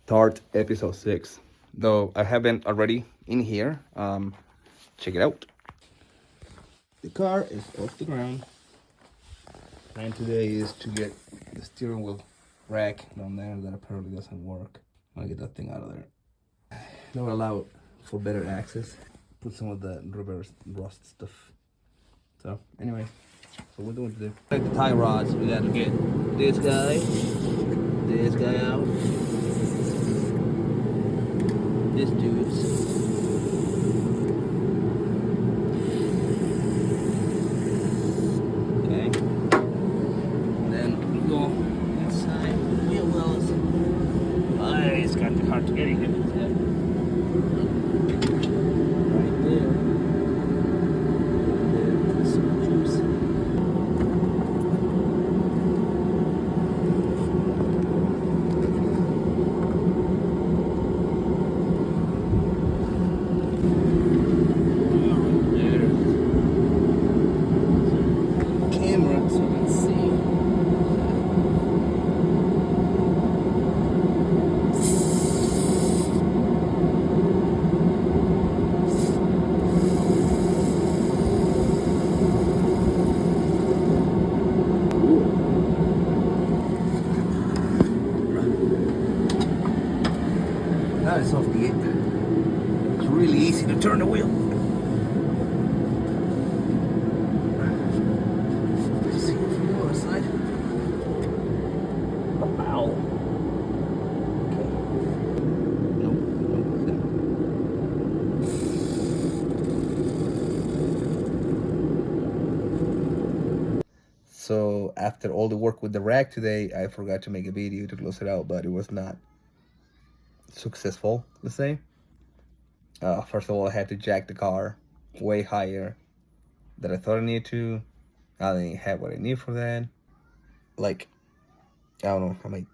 start episode 6. Though I haven't already in here. Check it out. The car is off the ground. Plan today is to get the steering wheel rack down there that apparently doesn't work. I'm gonna get that thing out of there. That will allow for better access. Put some of the reverse rust stuff. So anyway, so we're doing today. Like the tie rods, we got to get this guy out. This dude's. Okay. Then we go inside the wheel wells. It's kind of hard to get in here. Right there. Some juice. That is off the gate. It's really easy to turn the wheel. Let's see if we go outside. Ow. Okay. Nope. So after all the work with the rack today, I forgot to make a video to close it out, but it was not successful, let's say. First of all, I had to jack the car way higher than I thought I needed to. I didn't have what I need for that. Like, I don't know, how many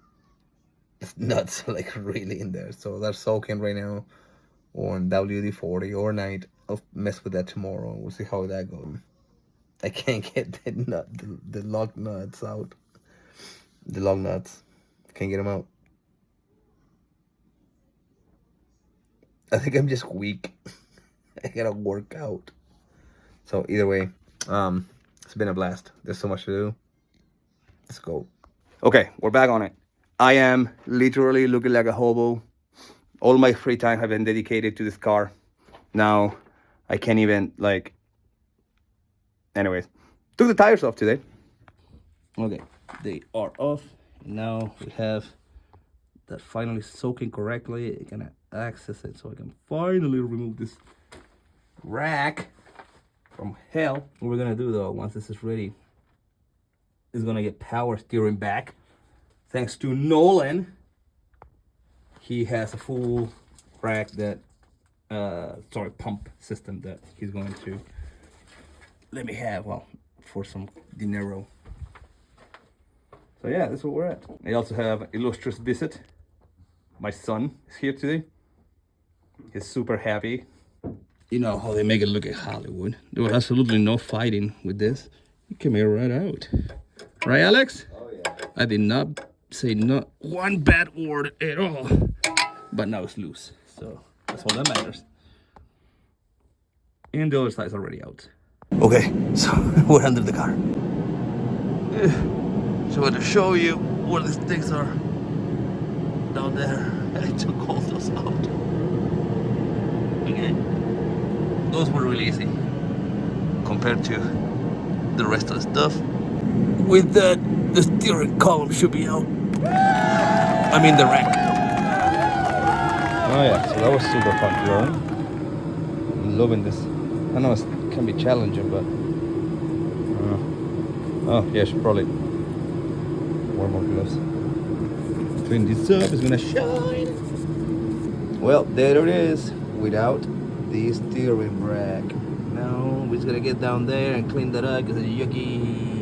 nuts are like really in there. So they're soaking right now on WD-40 overnight. I'll mess with that tomorrow. We'll see how that goes. I can't get the lug nuts out. The lug nuts. Can't get them out. I think I'm just weak. I gotta work out. So either way, it's been a blast. There's so much to do. Let's go. Okay, we're back on it. I am literally looking like a hobo. All my free time have been dedicated to this car. Now, I can't even, like... Anyways, took the tires off today. Okay, they are off. Now we have that finally soaking correctly. I'm gonna access it so I can finally remove this rack from hell. What we're gonna do though, once this is ready, is gonna get power steering back. Thanks to Nolan. He has a full rack that, pump system that he's going to let me have, well, for some dinero. So yeah, that's what we're at. I also have illustrious visit. My son is here today. He's super happy. You know how they make it look at Hollywood. There was absolutely no fighting with this. It came here right out. Right, Alex? Oh, yeah. I did not say not one bad word at all. But now it's loose. So that's all that matters. And the other side's already out. Okay, so we're under the car. So I'm going to show you where these things are. Down there. I took all those out. Okay. Those were really easy compared to the rest of the stuff. With that, the steering column should be out. I mean the rack. Oh yeah, so that was super fun to learn. I'm loving this. I know it can be challenging, but oh yeah, I should probably wear more gloves. Clean this up, it's gonna shine. Well, there it is, without the steering rack. Now we're just gonna get down there and clean that up because it's yucky.